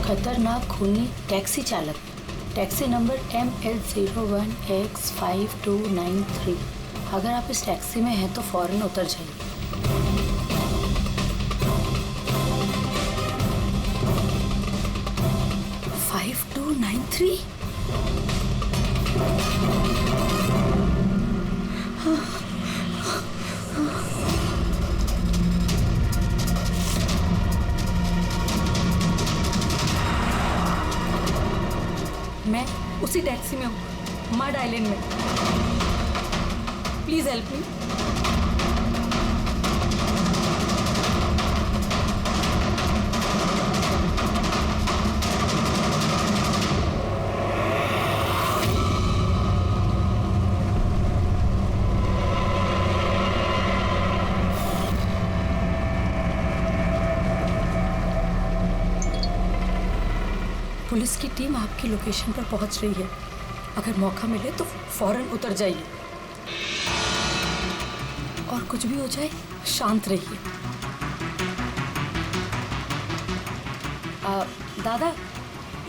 खतरनाक खूनी टैक्सी चालक, टैक्सी नंबर ML01X5293। अगर आप इस टैक्सी में हैं तो फौरन उतर जाइए। 5293। मैं उसी टैक्सी में हूँ, मड आइलैंड में। Please help me. पुलिस की टीम आपकी लोकेशन पर पहुंच रही है। अगर मौका मिले तो फौरन उतर जाइए और कुछ भी हो जाए शांत रहिए। दादा,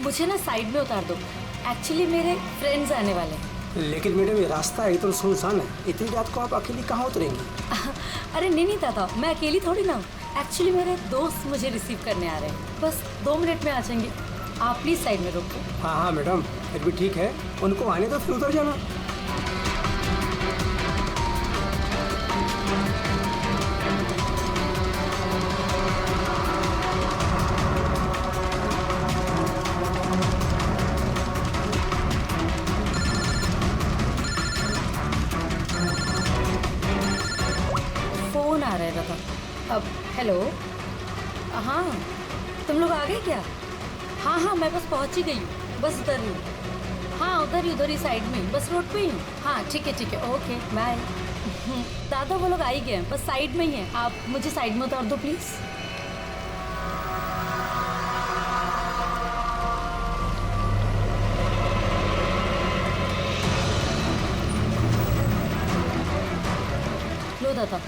मुझे ना साइड में उतार दो। एक्चुअली मेरे फ्रेंड्स आने वाले हैं। लेकिन मैडम ये रास्ता एकदम सुनसान है, इतनी रात को आप अकेली कहाँ उतरेंगी? अरे नहीं दादा, मैं अकेली थोड़ी ना हूँ। एक्चुअली मेरे दोस्त मुझे रिसीव करने आ रहे हैं, बस 2 मिनट में आ जाएंगे। आप प्लीज साइड में रोको। हाँ मैडम, फिर भी ठीक है, उनको आने तो फिर उतर जाना। फोन आ रहा है दादा। अब हेलो, हाँ तुम लोग आ गए क्या? हाँ मैं बस पहुंच ही गई हूँ, बस उतर रही हूँ। हाँ उधर ही साइड में, बस रोड पे ही हूँ। हाँ ठीक है ओके बाय। दादा वो लोग आ ही गए हैं, बस साइड में ही हैं। आप मुझे साइड में उतार दो प्लीज। लो दादा,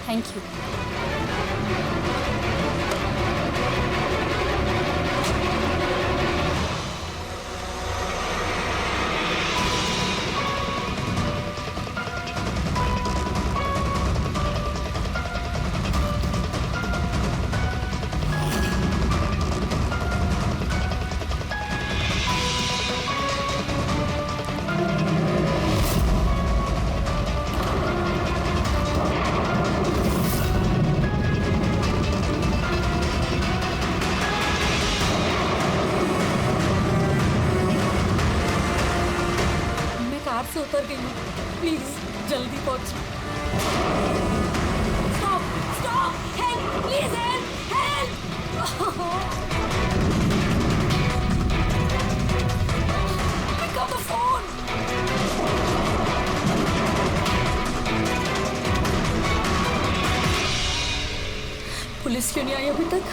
थैंक यू। से उतर गई हूँ, प्लीज जल्दी पहुंच। Stop help, please help. Pick up the phone. Police क्यों नहीं आई अभी तक?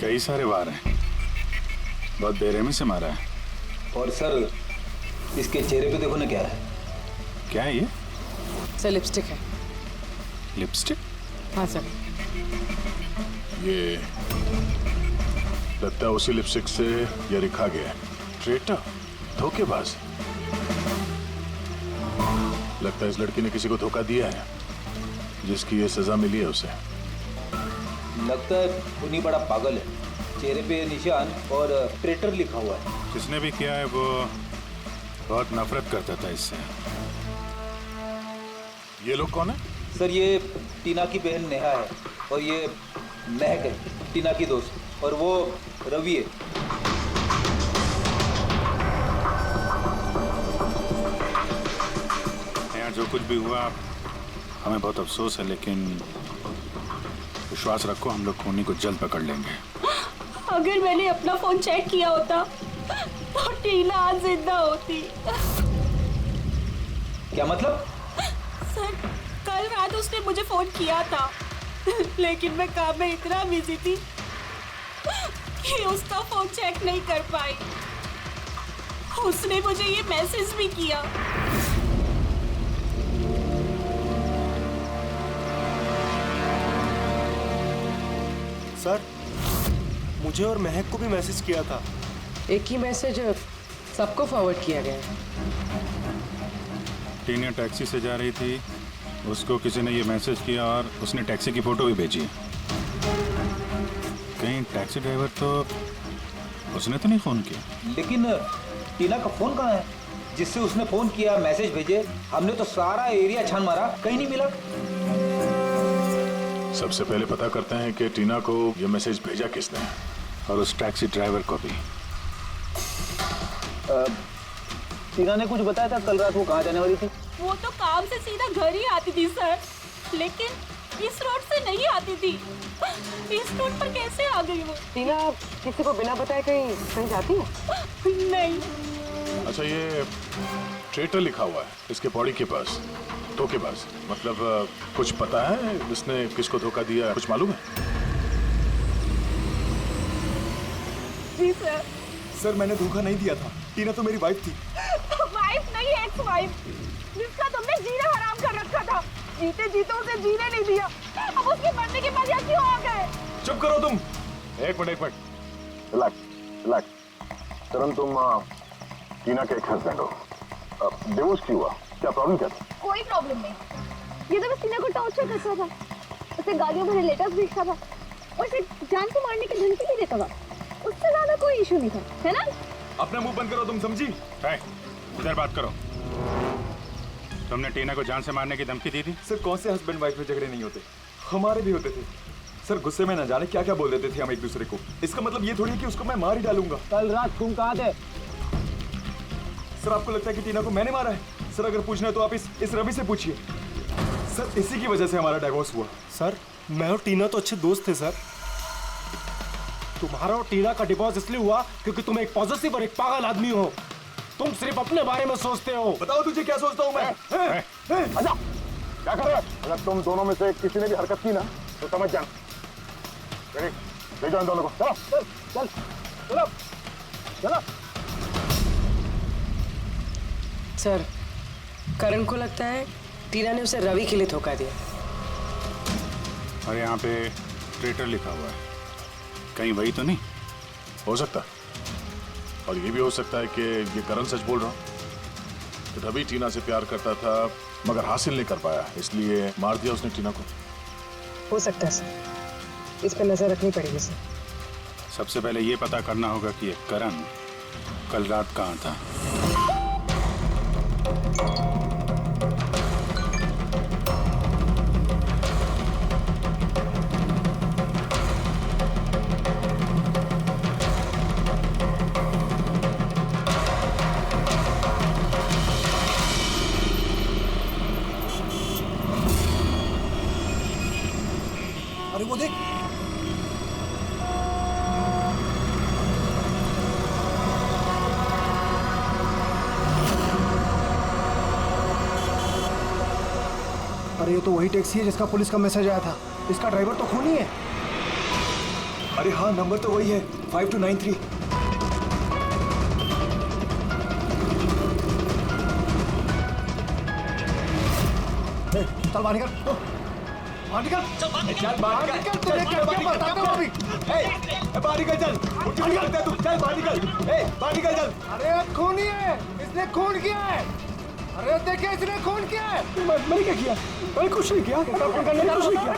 कई सारे वार हैं, बहुत बेरहमी से मारा है। और सर इसके चेहरे पे देखो ना क्या है। क्या है ये? सर लिपस्टिक है। लिपस्टिक? हाँ सर। ये लगता है उसी लिपस्टिक से ये लिखा गया है, ट्रेटर, धोखेबाज। लगता है इस लड़की ने किसी को धोखा दिया है, जिसकी ये सजा मिली है उसे। लगता है उन्हीं बड़ा पागल है। चेहरे पे निशान और ट्रेटर लिखा हुआ है। जिसने भी किया है वो बहुत नफरत करता था इससे। ये लोग कौन है? सर ये टीना की बहन नेहा है और ये महक है, टीना की दोस्त, और वो रवि है। यहाँ जो कुछ भी हुआ हमें बहुत अफसोस है, लेकिन विश्वास रखो हम लोग खूनी को जल्द पकड़ लेंगे। अगर मैंने अपना फोन चेक किया होता तो टीना आज जिंदा होती। क्या मतलब? सर कल रात उसने मुझे फोन किया था, लेकिन मैं काम में इतना बिजी थी कि उसका फोन चेक नहीं कर पाई। उसने मुझे ये मैसेज भी किया। सर मुझे और महक को भी मैसेज किया था। एक ही मैसेज सबको फॉरवर्ड किया गया है। टीना टैक्सी से जा रही थी, उसको किसी ने ये मैसेज किया और उसने टैक्सी की फोटो भी भेजी। कहीं टैक्सी ड्राइवर तो उसने तो नहीं फोन किया। लेकिन टीना का फोन कहाँ है जिससे उसने फोन किया, मैसेज भेजे? हमने तो सारा एरिया छान मारा, कहीं नहीं मिला। सबसे पहले पता करते हैं कि टीना को ये मैसेज भेजा किसने, और उस टैक्सी ड्राइवर को भी। टीना ने कुछ बताया था कल रात वो कहाँ जाने वाली थी? वो तो काम से सीधा घर ही आती थी सर, लेकिन इस रोड से नहीं आती थी। इस रोड पर कैसे आ गई वो? टीना किसी को बिना बताए कहीं कहीं जाती है? नहीं। अच्छा, ये ट्रेटर लिखा हुआ है इसके बॉडी के पास, धोखेबाज। मतलब कुछ पता है इसने किसको धोखा दिया, कुछ मालूम है? जी सर। सर मैंने धोखा नहीं दिया था, टीना तो मेरी वाइफ थी। वाइफ नहीं, एक्स वाइफ, जिसका तुमने जीना हराम कर रखा था। जीते जीते उसे जीने नहीं दिया, अब उसके मरने के बाद यहाँ क्यों आ गए? चुप करो तुम। एक मिनट। रिलैक्स। करण, तुम टीना के एक हस्बैंड हो। डिवोर्स क्यों हुआ? क्या प्रॉब्लम क्या था? कोई प्रॉब्लम नहीं। ये तो बस टीना को टॉर्चर करता था, उसे गालियों भरे लेटर्स भेजता था और उसे जान से मारने की धमकी भी देता था। उससे ज्यादा कोई इशू नहीं था, है ना? अपना मुंह बंद करो तुम, समझी? इधर बात करो। तुमने टीना को जान से मारने की धमकी दी थी? सर कौन से हस्बैंड वाइफ में झगड़े नहीं होते, हमारे भी होते थे। सर गुस्से में न जाने क्या क्या बोल देते थे हम एक दूसरे को। इसका मतलब ये थोड़ी है कि उसको मैं मार ही डालूंगा। कल रात तुम कहाँ थे? सर आपको लगता है कि टीना को मैंने मारा है? सर अगर पूछना है तो आप इस रवि से पूछिए। सर इसी की वजह से हमारा डाइवोर्स हुआ। सर मैं और टीना तो अच्छे दोस्त थे सर। तुम्हारा और टीना का डिवोर्स इसलिए हुआ क्योंकि तुम एक पॉजिटिव और एक पागल आदमी हो। तुम सिर्फ अपने बारे में सोचते हो। बताओ तुझे क्या सोचता हूँ मैं? अच्छा, क्या कर रहे हो? अगर तुम दोनों में से किसी ने भी हरकत की ना तो समझ जाना। ले जाओ इन दोनों को। चलो चल चल चलो चलो। सर करण को लगता है टीना ने उसे रवि के लिए धोखा दिया। और यहाँ पे ट्रेटर लिखा हुआ है, कहीं वही तो नहीं हो सकता? और ये भी हो सकता है कि ये करण सच बोल रहा हूँ। रवि टीना से प्यार करता था मगर हासिल नहीं कर पाया, इसलिए मार दिया उसने टीना को। हो सकता है सर, इस पर नजर रखनी पड़ेगी सर। सबसे पहले ये पता करना होगा कि ये करण कल रात कहाँ था। अरे वो देख, अरे ये तो वही टैक्सी है जिसका पुलिस का मैसेज आया था। इसका ड्राइवर तो खूनी है। अरे हाँ, नंबर तो वही है, 5293। चल बाहर निकल, बाहर निकल, चल बाहर निकल, तुझे क्या बताता हूँ अभी। बाहर निकल, चल बाहर निकल, तू चल बाहर निकल, बाहर निकल चल। अरे खून ही है, इसने खून किया है। अरे देखिए इसने खून किया है। मैंने क्या किया? मैंने कुछ नहीं किया, मैंने कुछ नहीं किया।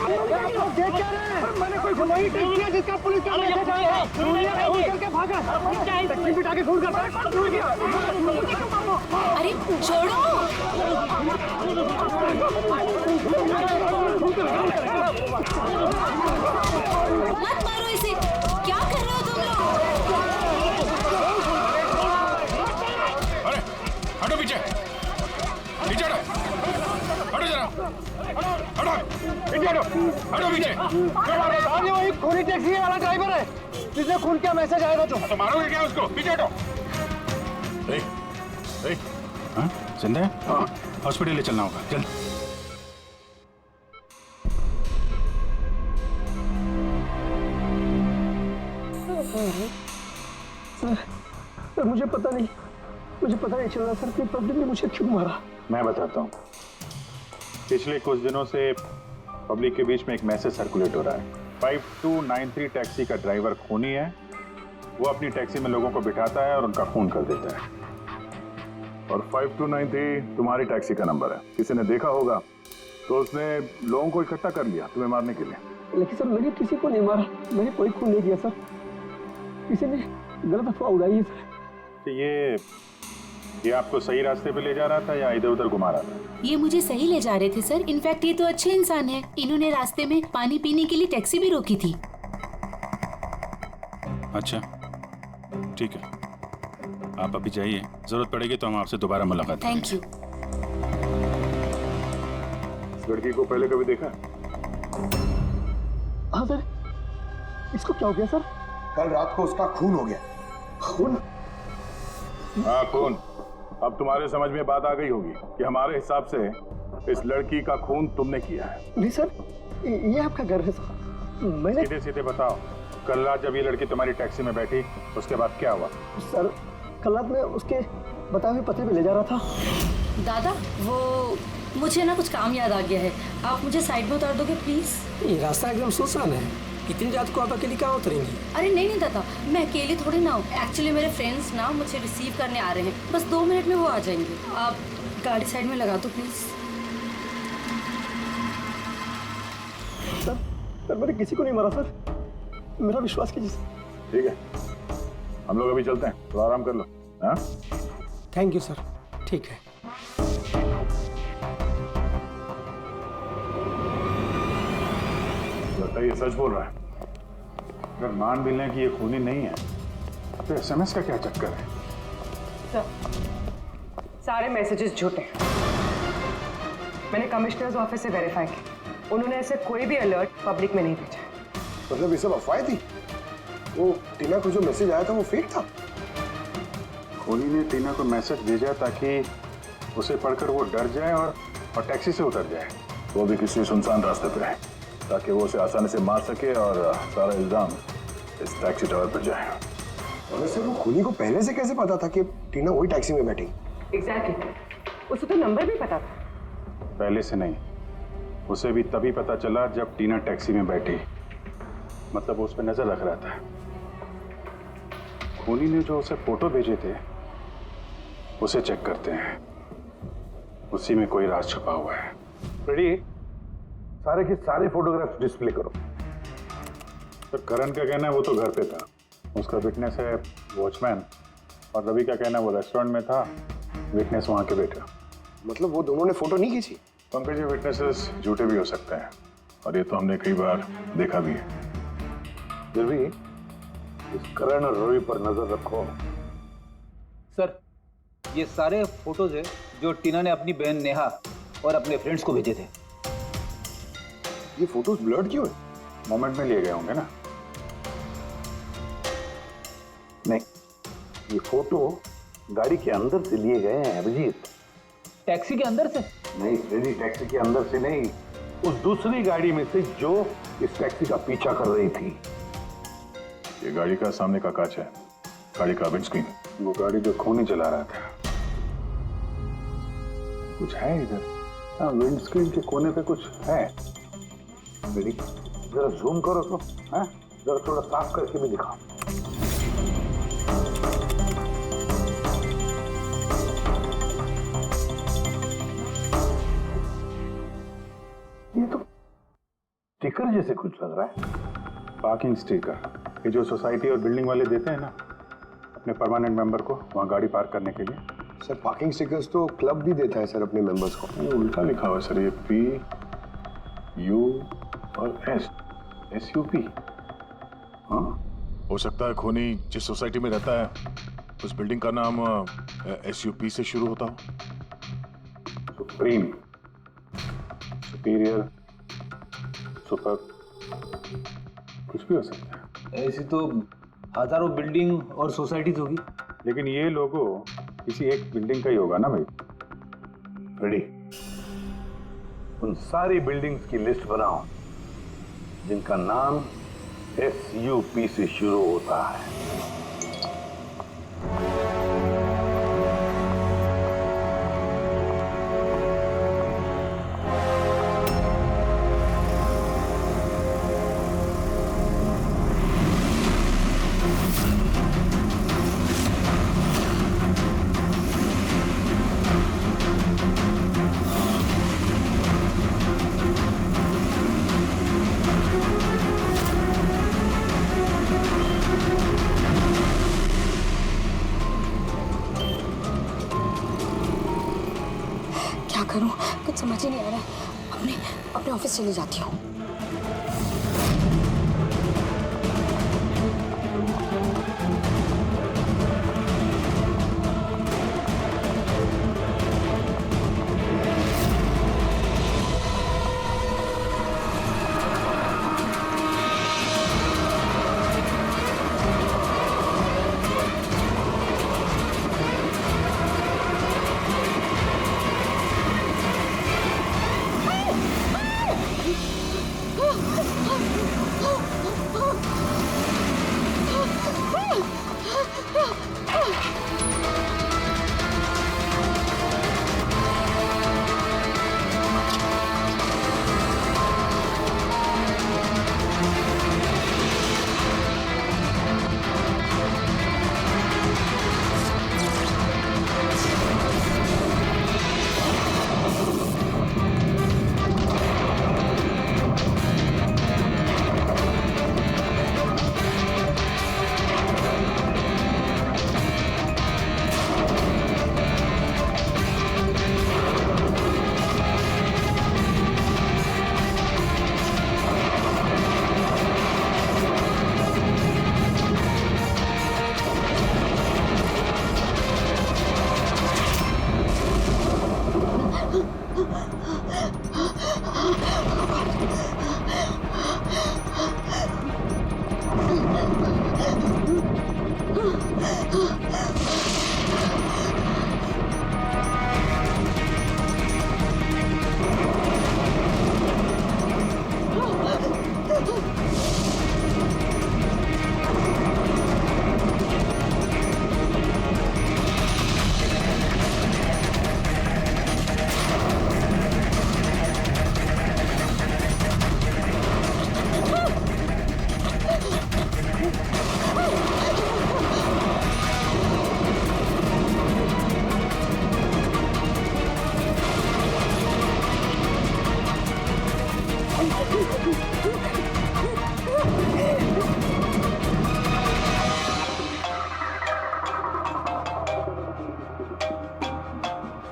देख क्या रहे हैं? मैंने कोई गुनाह नहीं किया जिसका पुलिस का मैसेज आया। खून करके भागा, टैक्सी बिठा के खून करता है। खून किया। अरे छोड़ो। मत मारो इसे, क्या कर रहे हो तुम लोग? अरे हटो पीछे, पीछे हटो, हटो जरा, हटो, पीछे हटो, हटो पीछे। वही खूनी टैक्सी वाला ड्राइवर है जिसने खून का मैसेज आया था। तो मारोगे क्या उसको? पीछे हटो। हाँ जिंदा है? हाँ हॉस्पिटल ले चलना होगा, चल। सर मुझे पता नहीं चल रहा सर कि पब्लिक ने मुझे क्यों मारा। मैं बताता हूँ। पिछले कुछ दिनों से पब्लिक के बीच में एक मैसेज सर्कुलेट हो रहा है। 5293 टैक्सी का ड्राइवर खूनी है। वो अपनी टैक्सी में लोगों को बिठाता है और उनका खून कर देता है। और 5293 तुम्हारी टैक्सी का नंबर है। किसी ने देखा होगा तो उसने लोगों को इकट्ठा कर लिया तुम्हें मारने के लिए। लेकिन सर मैंने किसी को नहीं मारा, मैंने कोई खून नहीं किया सर। किसी ने गलत अफवाह उड़ाई है सर। तो ये आपको सही रास्ते पे ले जा रहा था या इधर उधर घुमा रहा था? ये मुझे सही ले जा रहे थे सर। इनफैक्ट ये तो अच्छे इंसान है। इन्होंने रास्ते में पानी पीने के लिए टैक्सी भी रोकी थी। अच्छा ठीक है, आप अभी जाइए, जरूरत पड़ेगी तो हम आपसे दोबारा मुलाकात करेंगे। Thank you. इस लड़की को पहले कभी देखा? हाँ सर। इसको क्या हो गया सर? कल रात को उसका खून हो गया। खून? हाँ खून। अब तुम्हारे समझ में बात आ गई होगी कि हमारे हिसाब से इस लड़की का खून तुमने किया है। नहीं सर, ये आपका घर है सर। मैंने सीधे सीधे बताओ, कल रात जब ये लड़की तुम्हारी टैक्सी में बैठी उसके बाद क्या हुआ? सर कल रात में उसके बताए हुए पते पे ले जा रहा था। दादा वो मुझे ना कुछ काम याद आ गया है। आप मुझे साइड में उतार दोगे प्लीज? ये रास्ता एकदम सुनसान है। इतनी रात को आप अकेली कहाँ उतरेंगी? अरे नहीं दादा, मैं अकेली थोड़ी ना हूँ। एक्चुअली मेरे फ्रेंड्स ना मुझे रिसीव करने आ रहे हैं। बस 2 मिनट में वो आ जाएंगे। आप गाड़ी साइड में लगा दो प्लीज। सर मैंने किसी को नहीं मारा सर, मेरा विश्वास कीजिए सर। ठीक है, हम लोग अभी चलते हैं, तो आराम कर लो। हाँ थैंक यू सर, ठीक है। लगता है ये सच बोल रहा है। अगर मान भी लें कि ये खूनी नहीं है तो SMS का क्या चक्कर है? सारे मैसेजेस झूठे हैं। मैंने कमिश्नर्स ऑफिस से वेरीफाई किया। उन्होंने ऐसे कोई भी अलर्ट पब्लिक में नहीं भेजा। मतलब ये सब अफवाहें थी? वो टीना को जो मैसेज आया था वो फेक था? खूनी ने टीना को मैसेज भेजा ताकि उसे पढ़कर वो डर जाए और टैक्सी से उतर जाए, वो भी किसी सुनसान रास्ते पे है, ताकि वो उसे आसानी से मार सके और सारा इल्जाम इस टैक्सी ड्राइवर पर जाए। और वैसे वो खूनी को पहले से कैसे पता था कि टीना वही टैक्सी में बैठी? एग्जैक्टली, उसे तो नंबर भी पता था। पहले से नहीं, उसे भी तभी पता चला जब टीना टैक्सी में बैठी। मतलब वो उस पर नजर रख रहा था। खूनी ने जो उसे फोटो भेजे थे उसे चेक करते हैं, उसी में कोई राज छुपा हुआ है। रेडी? सारे के सारे फोटोग्राफ्स डिस्प्ले करो। तो करण का कहना है वो तो घर पे था, उसका विटनेस है वॉचमैन, और रवि का कहना है वो रेस्टोरेंट में था, विटनेस वहां के बैठा। मतलब वो दोनों ने फोटो नहीं खींची? पंकज, ये विटनेसेस झूठे भी हो सकते हैं और ये तो हमने कई बार देखा भी है। फिर भी इस करण और रवि पर नजर रखो। सर ये सारे फोटोज है जो टीना ने अपनी बहन नेहा और अपने फ्रेंड्स को भेजे थे। ये फोटोज ब्लर्ड क्यों है? मोमेंट में लिए गए होंगे ना? नहीं, ये फोटो गाड़ी के अंदर से लिए गए हैं अभिजीत। टैक्सी के अंदर से? नहीं रेडी, टैक्सी के अंदर से नहीं, उस दूसरी गाड़ी में से जो इस टैक्सी का पीछा कर रही थी। ये गाड़ी का सामने का कांच है, गाड़ी का विंडस्क्रीन। वो गाड़ी जो खूनी चला रहा था। कुछ है इधर? हाँ, विंडस्क्रीन के कोने पे कुछ है। रेडी, जरा जूम करो तो, हाँ, जरा थोड़ा साफ करके भी दिखाओ। ये तो स्टिकर जैसे कुछ लग रहा है। पार्किंग स्टिकर, ये जो सोसाइटी और बिल्डिंग वाले देते हैं ना अपने परमानेंट मेंबर को वहाँ गाड़ी पार्क करने के लिए। सर पार्किंग स्टिकर्स तो क्लब भी देता है सर अपने मेंबर्स को। ये उल्टा लिखा हुआ है सर, ये पी यू और एस यू पी। हाँ, हो सकता है खूनी जिस सोसाइटी में रहता है उस बिल्डिंग का नाम SUP से शुरू होता हो। सुप्रीम, सुपीरियर, सुपर, कुछ भी हो सकता है। ऐसी तो हजारों बिल्डिंग और सोसाइटीज होगी, लेकिन ये लोगो किसी एक बिल्डिंग का ही होगा ना भाई। रेडी, उन सारी बिल्डिंग्स की लिस्ट बनाओ जिनका नाम SUP से शुरू होता है। क्या करूं, कुछ समझ ही नहीं आ रहा। अपने ऑफिस चली जाती हूँ।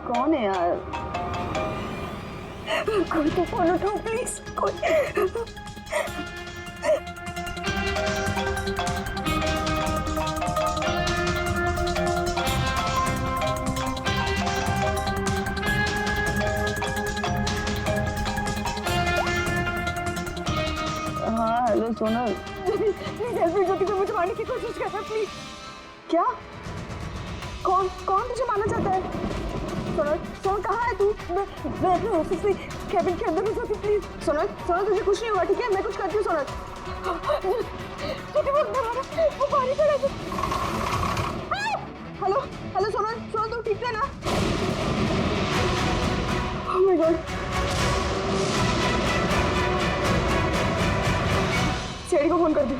कौन है यार? कोई तो फोन उठाओ प्लीज। हाँ hello Sonal, please help me. Jyoti को मुझे मारने की कोशिश कर रहा है, प्लीज। क्या? कौन कौन तुझे मारना चाहता है? सोनल, सोनल कहाँ है तू? मैं अपने ऑफिस में कैबिन के अंदर हूँ ज्योति, प्लीज। सोनल, सोनल तुझे कुछ नहीं हुआ, ठीक है? मैं कुछ करती हूँ सोनल। ज्योति बहुत डरा रहा है, वो बाहर ही खड़ा है। हेलो हेलो सोनल, सोनल तू ठीक है ना? Oh my my God. CID को फोन कर दी।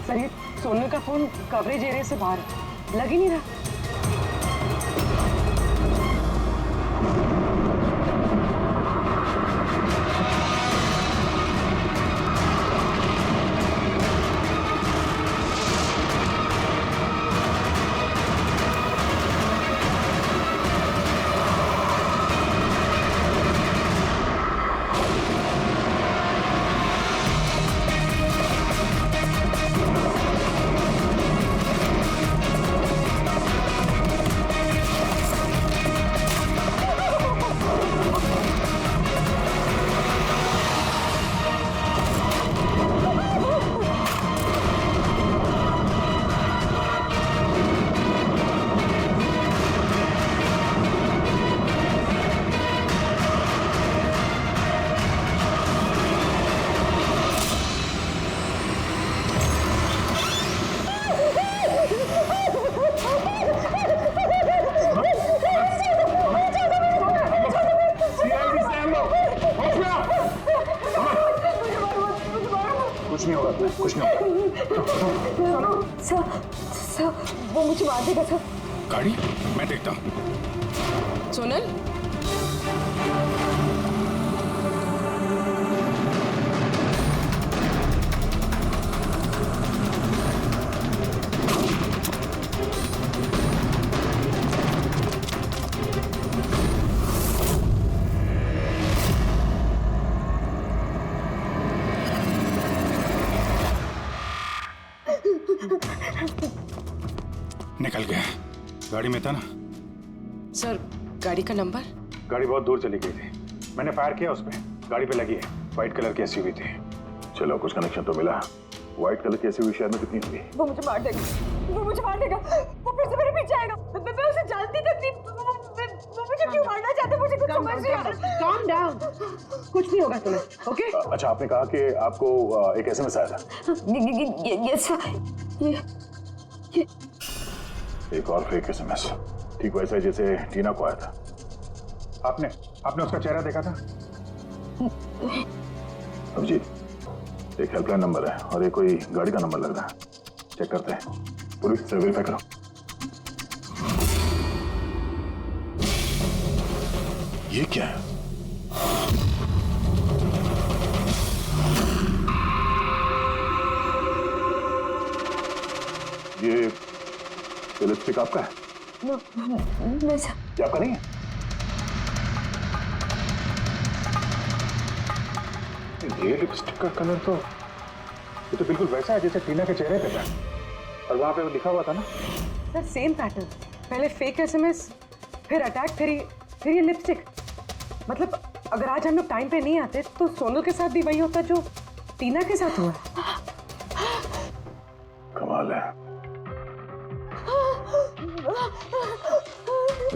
सर ये सोनल का फोन कवरेज एरिया से बाहर है, लग ही नहीं रहा। कुछ नहीं होगा, कुछ नहीं होगा। सर वो मुझे मार देगा सर। गाड़ी मैं देखता हूँ। सोनल, निकल गया। गाड़ी में था ना? सर गाड़ी का नंबर? गाड़ी बहुत दूर चली गई थी, मैंने फायर किया उस पे, गाड़ी पे लगी है। व्हाइट कलर की एसयूवी थी। चलो कुछ कनेक्शन तो मिला। व्हाइट कलर की एसयूवी शहर में कितनी होगी? वो मुझे मार देगा, वो मुझे मार देगा, वो फिर से मेरे पीछे आएगा। मैं उसे जानती तक नहीं, वो मुझे क्यों मारना चाहते, मुझे कुछ समझ नहीं आ रहा। Calm down, कुछ नहीं होगा तुम्हें, ओके? अच्छा, आपने कहा कि आपको एक एसएमएस आया था। यस ये एक और फेक एसएमएस, ठीक वैसा जैसे टीना को आया था। आपने उसका चेहरा देखा था? अभिजीत, एक हेल्पलाइन नंबर है और ये कोई गाड़ी का नंबर लग रहा है। चेक करते हैं, पुलिस से वेरीफाई करो। ये क्या है? ये लिपस्टिक आपका है? ये आपका नहीं है? ये लिपस्टिक का कलर तो ये तो बिल्कुल वैसा है जैसे टीना के चेहरे पे था, और वहां पे वो लिखा हुआ था ना। सर सेम पैटर्न, पहले फेक एसएमएस, फिर अटैक, फिर ये लिपस्टिक। मतलब अगर आज हम लोग टाइम पे नहीं आते तो सोनल के साथ भी वही होता जो टीना के साथ हुआ। कमाल है,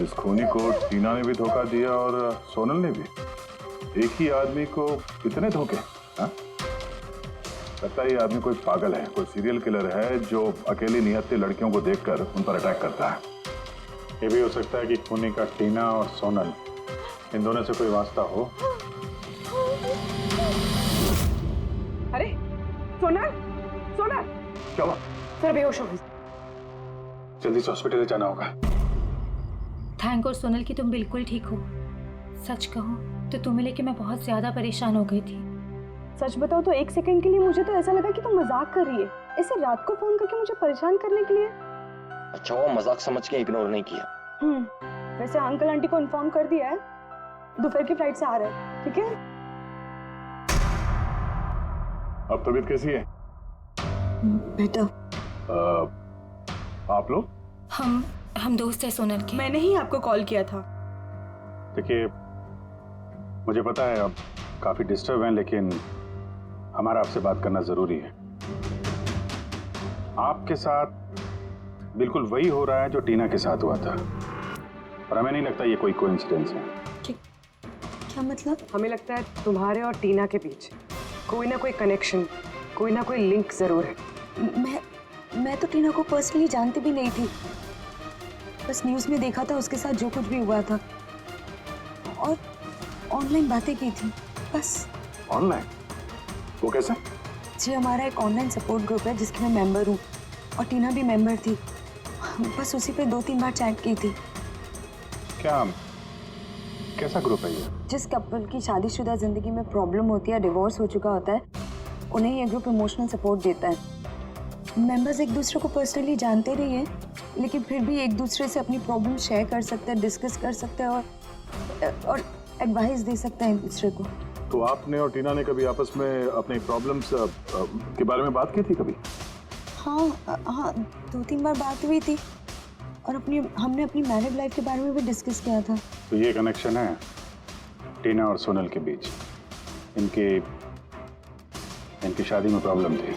इस खूनी को टीना ने भी धोखा दिया और सोनल ने भी। एक ही आदमी को कितने धोखे? हाँ? लगता है ये आदमी कोई पागल है, कोई सीरियल किलर है जो अकेली निहत्थे लड़कियों को देखकर उन पर अटैक करता है। ये भी हो सकता है कि खूनी का टीना और सोनल, इन दोनों से कोई वास्ता हो। अरे सोनल, सोनल! क्या हुआ? सर बेहोश हो गई। जल्दी से हॉस्पिटल जाना होगा। थैंक गॉड सोनल कि तुम बिल्कुल ठीक हो। सच कहूँ तो तुम्हें लेके मैं बहुत ज्यादा परेशान हो गई थी। सच बताओ तो एक सेकंड के लिए मुझे तो ऐसा लगा कि तुम मजाक कर रही है, ऐसे रात को फोन करके मुझे परेशान करने के लिए। अच्छा वो मजाक समझ के इग्नोर नहीं किया। वैसे अंकल आंटी को इन्फॉर्म कर दिया है, दोपहर की फ्लाइट से आ रहे हैं, ठीक है? अब तबीयत कैसी है? बेटा आप लोग? हम दोस्त हैं सोनल के। मैंने ही आपको कॉल किया था। देखिए, मुझे पता है आप काफी डिस्टर्ब हैं, लेकिन हमारा आपसे बात करना जरूरी है। आपके साथ बिल्कुल वही हो रहा है जो टीना के साथ हुआ था, और हमें नहीं लगता ये कोई कोइंसिडेंस है। क्या मतलब? हमें लगता है तुम्हारे और टीना के बीच कोई ना कोई कनेक्शन, कोई ना कोई लिंक जरूर है। मैं तो टीना को पर्सनली जानती भी नहीं थी, बस न्यूज़ में देखा था उसके साथ जो कुछ भी हुआ था और ऑनलाइन बातें की थी बस। ऑनलाइन? वो कैसे? जी हमारा एक ऑनलाइन सपोर्ट ग्रुप है जिसकी मैं मेंबर हूँ और टीना भी मेंबर थी, बस उसी पे 2-3 बार चैट की थी। क्या, कैसा ग्रुप है ये? जिस कपल की शादीशुदा जिंदगी में प्रॉब्लम होती है, डिवोर्स हो चुका होता है, उन्हें ये ग्रुप इमोशनल सपोर्ट देता है। मेंबर्स एक दूसरे को पर्सनली जानते नहीं हैं, लेकिन फिर भी एक दूसरे से अपनी प्रॉब्लम शेयर कर सकते हैं, डिस्कस कर सकते हैं और एडवाइस दे सकते हैं एक दूसरे को। तो आपने और टीना ने कभी आपस में अपनी प्रॉब्लम्स के बारे में बात की थी कभी? हाँ 2-3 बार बात हुई थी और हमने अपनी मैरिड लाइफ के बारे में भी डिस्कस किया था। तो ये कनेक्शन है टीना और सोनल के बीच। इनकी शादी में प्रॉब्लम थी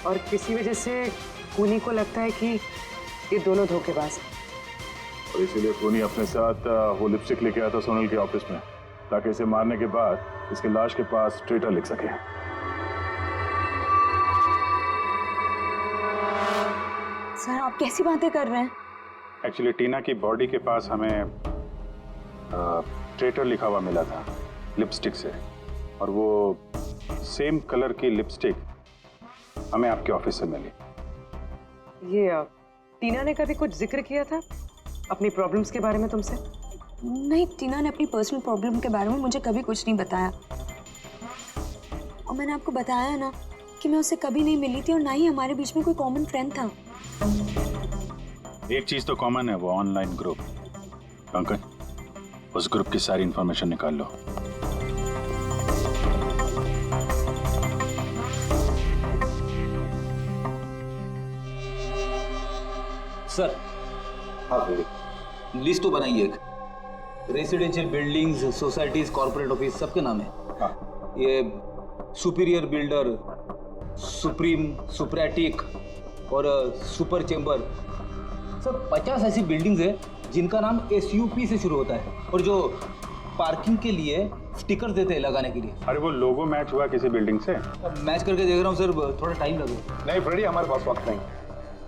और किसी वजह से खूनी को लगता है कि ये दोनों धोखेबाज हैं। और इसीलिए खूनी अपने साथ वो लिपस्टिक लेके आया था सोनल के ऑफिस में, ताकि इसे मारने के बाद इसके लाश के पास ट्रेटर लिख सके। सर आप कैसी बातें कर रहे हैं? एक्चुअली टीना की बॉडी के पास हमें ट्रेटर लिखा हुआ मिला था लिपस्टिक से, और वो सेम कलर की लिपस्टिक हमें आपके ऑफिस से मिली। ये टीना ने कभी कुछ जिक्र किया था अपनी प्रॉब्लम्स के बारे में तुमसे? नहीं, टीना ने अपनी पर्सनल प्रॉब्लम के बारे में मुझे कभी कुछ नहीं बताया, और मैंने आपको बताया ना कि मैं उससे कभी नहीं मिली थी और ना ही हमारे बीच में कोई कॉमन फ्रेंड था। एक चीज तो कॉमन है, वो ऑनलाइन ग्रुप। पंकज, उस ग्रुप की सारी इंफॉर्मेशन निकाल लो। सर, हाँ लिस्ट तो बनाइए एक। Residential buildings, societies, corporate office सबके नाम है। हाँ। ये सुपीरियर बिल्डर, सुप्रीम, सुप्रेटिक और सुपर चेंबर, सब 50 ऐसी बिल्डिंग्स है जिनका नाम SUP से शुरू होता है, और जो पार्किंग के लिए स्टिकर देते हैं लगाने के लिए। अरे वो लोगो मैच हुआ किसी बिल्डिंग से? मैच करके देख रहा हूँ सर, थोड़ा टाइम लगेगा। नहीं फ्रेडी, हमारे पास वक्त नहीं।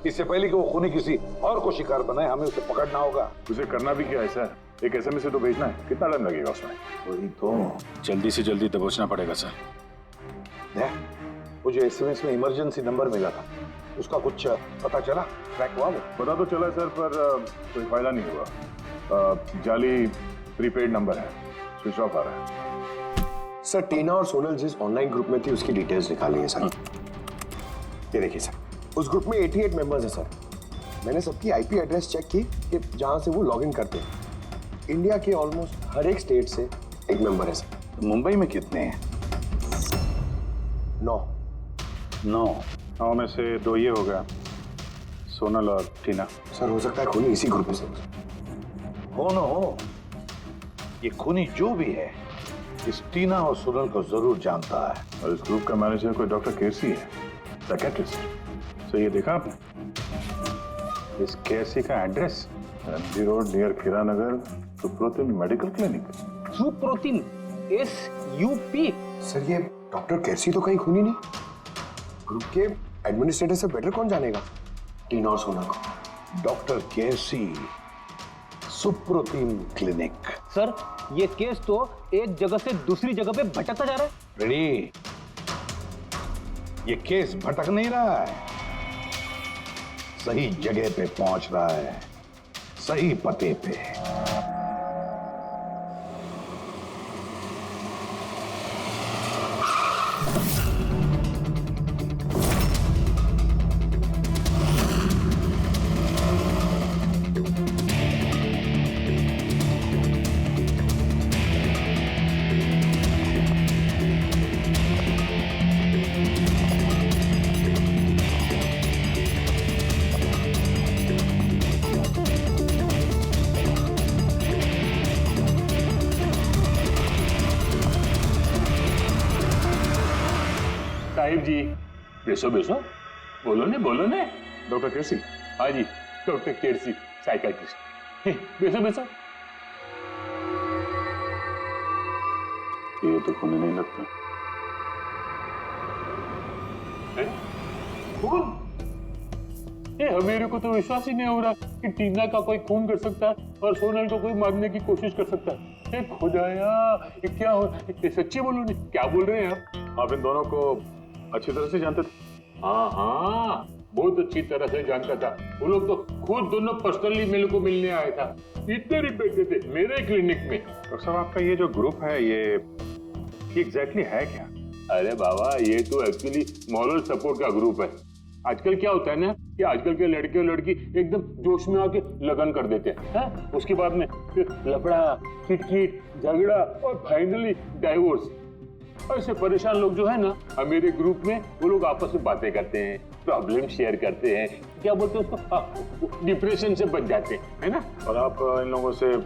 इससे पहले कि वो खूनी किसी और को शिकार बनाए, हमें उसे पकड़ना होगा। उसे करना भी क्या है सर? एक SMS से तो भेजना है, कितना टाइम लगेगा उसमें? वही तो, जल्दी से जल्दी दबोचना पड़ेगा सर। वो जो SMS में इमरजेंसी नंबर मिला था, उसका कुछ पता चला? ट्रैक हुआ वो? पता तो चला सर, पर कोई फायदा नहीं हुआ। जाली प्रीपेड नंबर है, स्विच ऑफ आ रहा है। सर टीना और सोनल जिस ऑनलाइन ग्रुप में थी उसकी डिटेल्स निकाली है सर। ये देखिए सर, उस ग्रुप में 88 मेंबर्स हैं सर। मैंने सबकी IP एड्रेस चेक की कि जहां से वो लॉगिन करते हैं। इंडिया के ऑलमोस्ट हर एक स्टेट से एक मेंबर है सर। तो मुंबई में कितने हैं? 9 में से 2 ये हो गया, सोनल और टीना। सर हो सकता है खूनी इसी ग्रुप में से हो। ये खूनी जो भी है, इस टीना और सोनल को जरूर जानता है। और इस ग्रुप का मैनेजर कोई डॉक्टर केसी है, साइकियाट्रिस्ट। तो ये देखा आपने इस केसी का एड्रेस? MG रोड नियर खीरा नगर, Suprotim medical clinic. Suprotim, SUP? Sir ये डॉक्टर कैसी तो कहीं खूनी नहीं। ग्रुप के एडमिनिस्ट्रेटर से बेटर कौन जानेगा टीना और सोनल को? डॉक्टर केसी, सुप्रोतिम क्लिनिक। सर ये केस तो एक जगह से दूसरी जगह पे भटकता जा रहा है। रेडी, ये केस भटक नहीं रहा है, सही जगह पे पहुंच रहा है, सही पते पे। साहिब जी, बेसो बेसो, बोलो ने। डॉक्टर केसी। हाँ जी, डॉक्टर केसी, साइकाट्रिस्ट। बैठो बैठो। ये तो खून नहीं लगता। खून? मेरे को तो विश्वास ही नहीं हो रहा कि टीना का कोई खून कर सकता है और सोनल को कोई मारने की कोशिश कर सकता है। खुदाया, ये क्या हो? ये सच्ची बोलो नहीं, क्या बोल रहे हैं आप इन दोनों को अच्छी तरह से जानते थे? हाँ हाँ, बहुत अच्छी तरह से जानता था। वो लोग तो खुद दोनों पर्सनली मेरे को मिलने आए था। इतने बैठे थे मेरे क्लिनिक में। डॉक्टर साहब, आपका ये जो ग्रुप है ये एग्जैक्टली है क्या? अरे बाबा, ये तो एक्चुअली मॉरल सपोर्ट का ग्रुप है। आजकल क्या होता है ना कि आजकल के लड़के और लड़की एकदम जोश में आके लगन कर देते हैं, उसके बाद में फिर लफड़ा, किटकिट, झगड़ा और फाइनली डाइवोर्स। ऐसे परेशान लोग जो है ना, मेरे ग्रुप में वो लोग आपस में बातें करते हैं, प्रॉब्लम शेयर करते हैं, क्या बोलते हैं उसको, डिप्रेशन से बच जाते हैं, है ना। और आप इन लोगों से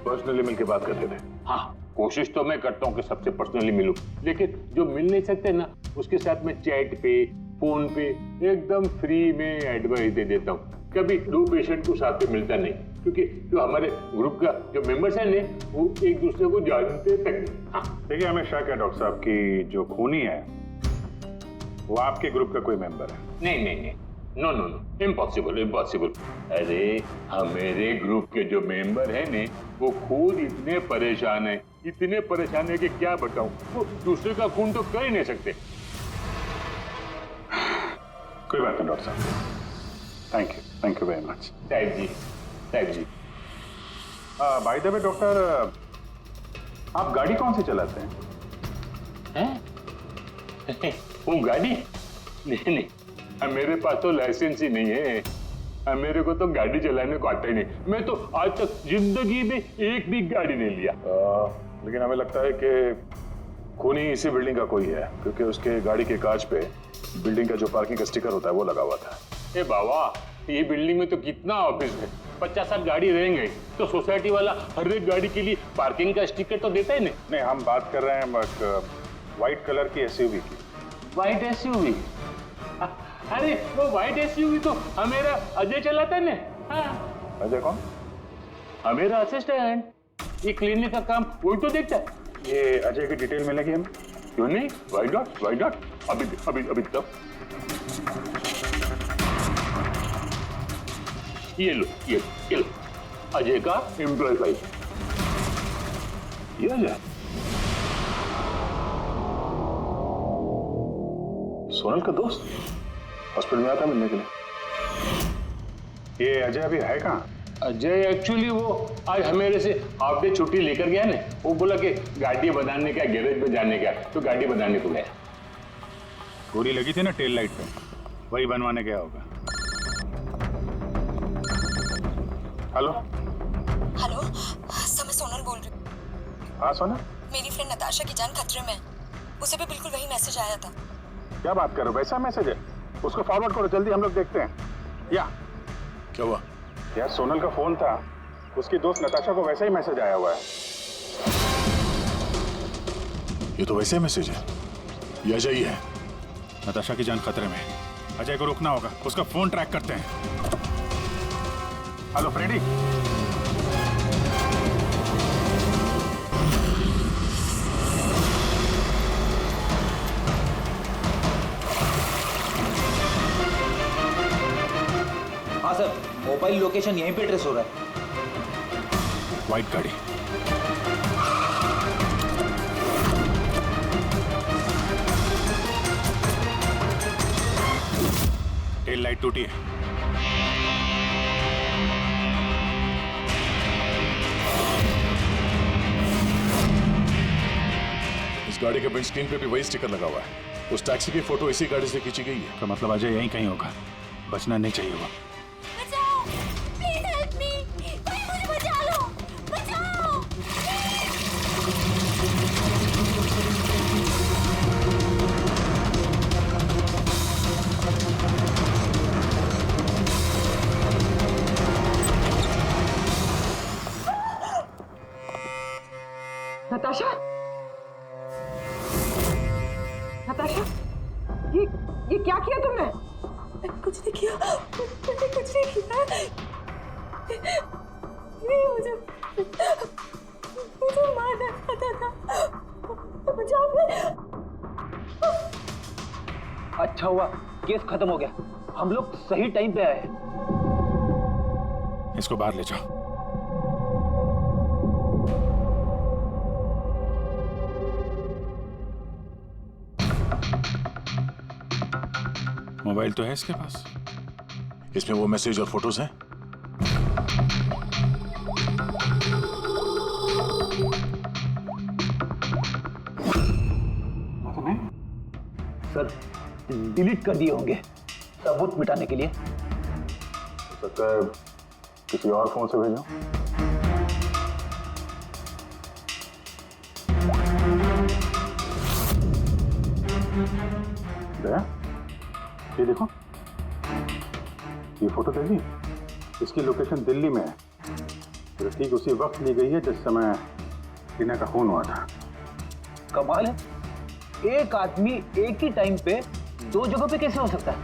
पर्सनली मिलकर बात करते थे? हाँ, कोशिश तो मैं करता हूँ कि सबसे पर्सनली मिलूं, लेकिन जो मिल नहीं सकते ना, उसके साथ में चैट पे, फोन पे एकदम फ्री में एडवाइस दे देता हूँ। कभी दो पेशेंट को साथ में मिलता नहीं, क्योंकि जो हमारे ग्रुप का जो मेंबर्स हैं ने, वो एक दूसरे को जानते तक नहीं। हाँ, देखिए, हमें शक है डॉक्टर साहब की जो खूनी है वो आपके ग्रुप का कोई मेंबर है। नहीं नहीं नहीं, no no no, impossible impossible. अरे हमारे ग्रुप के जो मेंबर हैं ने, वो खुद इतने परेशान है कि क्या बताऊं, वो दूसरे का खून तो कर ही नहीं सकते। कोई बात नहीं डॉक्टर साहब, थैंक यू वेरी मच। साहिब जी। बाय द वे डॉक्टर, आप गाड़ी कौन सी चलाते हैं? वो गाड़ी? नहीं, मेरे पास तो लाइसेंस ही नहीं है। मेरे को तो गाड़ी चलाने को आता ही नहीं। मैं तो आज तक जिंदगी में एक भी गाड़ी नहीं लिया। लेकिन हमें लगता है कि खूनी इसी बिल्डिंग का कोई है, क्योंकि उसके गाड़ी के कांच पे बिल्डिंग का जो पार्किंग का स्टिकर होता है वो लगा हुआ था। ए बाबा, ये बिल्डिंग में तो कितना ऑफिस है, 50-60 गाड़ी रहेंगे, तो सोसाइटी वाला हर एक गाड़ी के लिए पार्किंग का स्टिकर तो देता ही नहीं। हम बात कर रहे हैं व्हाइट कलर की एसयूवी की। White SUV? अरे वो व्हाइट एसयूवी तो हमेरा अजय चलाता है ना। अजय कौन? हमेरा असिस्टेंट, ये क्लिनिक का काम वही तो देखता है। ये अजय की डिटेल मिलेगी हमें? क्यों नहीं, व्हाइट डॉट अभी तक। ये लो अजय का एम्प्लॉय फाइल। ये अजय सोनल का दोस्त हॉस्पिटल में आता मिलने के लिए। ये अजय अभी है कहाँ? अजय एक्चुअली वो आज हमेरे से हाफ डे छुट्टी लेकर गया ना। वो बोला कि गाड़ी बनाने का, गैरेज में जाने का, तो गाड़ी बनाने को गया। गोली लगी थी ना टेल लाइट पे, वही बनवाने गया होगा। हेलो सर, मैं सोनल बोल रही हूँ। हाँ सोनल, मेरी फ्रेंड नताशा की जान खतरे में है। उसे भी बिल्कुल वही मैसेज आया था। क्या बात कर रहे हो? वैसा मैसेज है? उसको फॉरवर्ड करो जल्दी, हम लोग देखते हैं। क्या हुआ? यार सोनल का फोन था, उसकी दोस्त नताशा को वैसा ही मैसेज आया हुआ है। ये तो वैसे मैसेज है, ये अजय ही है। नताशा की जान खतरे में, अजय को रोकना होगा, उसका फोन ट्रैक करते हैं। हेलो फ्रेडी, हाँ सर, मोबाइल लोकेशन यहीं पे ट्रेस हो रहा है। व्हाइट गाड़ी। टेल लाइट टूटी है। इस गाड़ी के विंडस्क्रीन पे भी वही स्टिकर लगा हुआ है। उस टैक्सी की फोटो इसी गाड़ी से खींची गई है। तो मतलब अजय यहीं कहीं होगा, बचना नहीं चाहिए वो। बचाओ, प्लीज हेल्प मी, कोई मुझे बचा लो, बचाओ। नताशा, ये क्या किया तुमने? मैंने कुछ नहीं किया, मैंने कुछ नहीं किया। ये मुझे मारना चाहता था। मुझे अच्छा हुआ केस खत्म हो गया, हम लोग सही टाइम पे आए। इसको बाहर ले जाओ। मोबाइल तो है इसके पास, इसमें वो मैसेज और फोटोज हैं। सर डिलीट कर दिए होंगे सबूत मिटाने के लिए। हो सकता है किसी और फोन से भेजो। दया, ये देखो, ये फोटो देखी, इसकी लोकेशन दिल्ली में है। तो ठीक उसी वक्त ली गई है जिस समय टीना का खून हुआ था। कमाल है, एक आदमी एक ही टाइम पे दो जगह पे कैसे हो सकता है?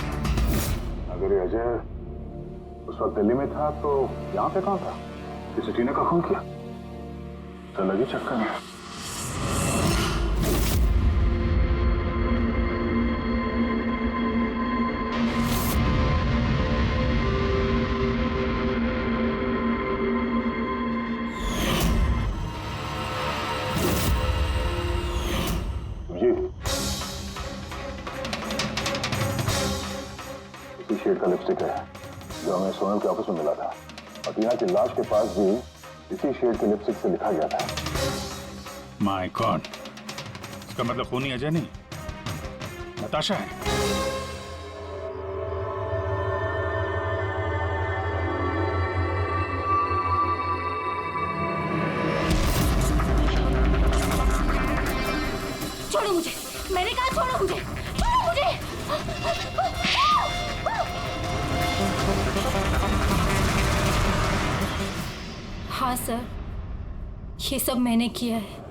अगर ये अजय उस वक्त दिल्ली में था तो यहाँ पे कहाँ था? किसी टीना का खून किया तो लगी चक्कर में। शेड का लिपस्टिक है जो हमें सोनल के ऑफिस में मिला था, और टीना की लाश के पास भी इसी शेड के लिपस्टिक से लिखा गया था। माय गॉड, इसका मतलब खूनी अजय नहीं, नताशा है। छोड़ो मुझे, मैंने कहा छोड़ो मुझे, छोड़ो मुझे। हाँ सर, ये सब मैंने किया है।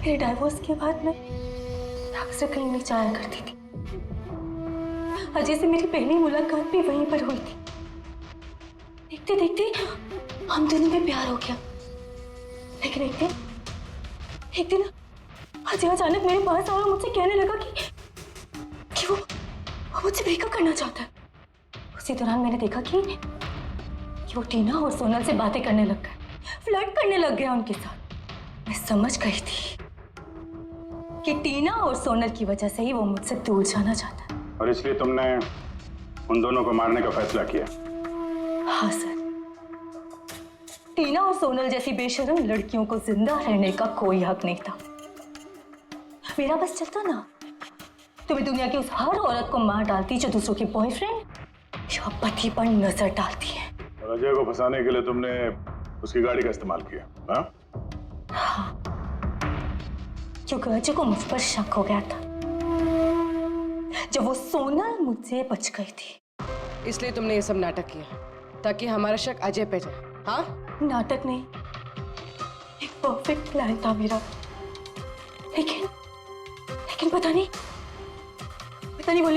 मेरे डाइवोर्स के बाद मैं अक्सर कहीं नहीं जाया करती थी। अजय से मेरी पहली मुलाकात भी वहीं पर हुई थी। देखते देखते हम दोनों में प्यार हो गया। लेकिन एक दिन अजय अचानक मेरे पास आया और मुझसे कहने लगा कि वो मुझसे ब्रेकअप करना चाहता है। उसी दौरान मैंने देखा कि वो टीना और सोनल से बातें करने लग गया, फ्लर्ट करने लग गया उनके साथ। मैं समझ गई थी कि टीना और सोनल की वजह से ही वो मुझसे दूर जाना चाहता है। और इसलिए तुमने उन दोनों को मारने का फैसला किया? हाँ सर, टीना और सोनल जैसी बेशर्म लड़कियों को जिंदा रहने का कोई हक नहीं था। मेरा बस चलता ना तो मैं दुनिया की उस हर औरत को मार डालती जो दूसरों के बॉयफ्रेंड या पति पर नजर डालती है। और अजय को फंसाने के लिए तुमने उसकी गाड़ी का इस्तेमाल किया? हाँ, क्योंकि अजय को मुझ पर शक हो गया था जब वो सोनल मुझसे बच गई थी। इसलिए तुमने ये सब नाटक किया ताकि हमारा शक अजय पे जाए? हाँ, नाटक नहीं, एक परफेक्ट प्लान था मेरा। लेकिन पता नहीं वो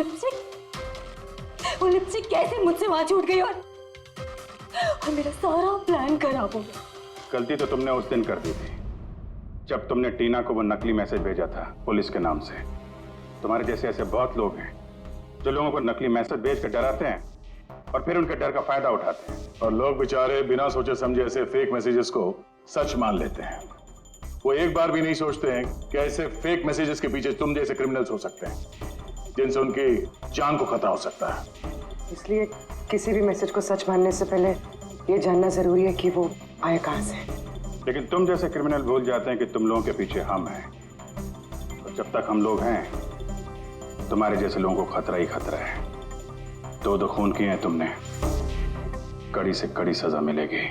लिपस्टिक कैसे मुझसे वहां छूट गई और मेरा सारा प्लान खराब हो गया। गलती तो तुमने उस दिन कर दी थी जब तुमने टीना को वो नकली मैसेज भेजा था पुलिस के नाम से। तुम्हारे जैसे ऐसे बहुत लोग हैं जो लोगों को नकली मैसेज भेज कर डराते हैं और फिर उनके डर का फायदा उठाते हैं। और लोग बेचारे बिना सोचे समझे ऐसे फेक मैसेजेस को सच मान लेते हैं। वो एक बार भी नहीं सोचते हैं कि ऐसे फेक मैसेजेस के पीछे तुम जैसे क्रिमिनल्स हो सकते हैं जिनसे उनकी जान को खतरा हो सकता है। इसलिए किसी भी मैसेज को सच मानने से पहले ये जानना जरूरी है कि वो आया कहां से। लेकिन तुम जैसे क्रिमिनल भूल जाते हैं कि तुम लोगों के पीछे हम हैं। और जब तक हम लोग हैं तुम्हारे जैसे लोगों को खतरा ही खतरा है। दो खून किए हैं तुमने, कड़ी से कड़ी सजा मिलेगी।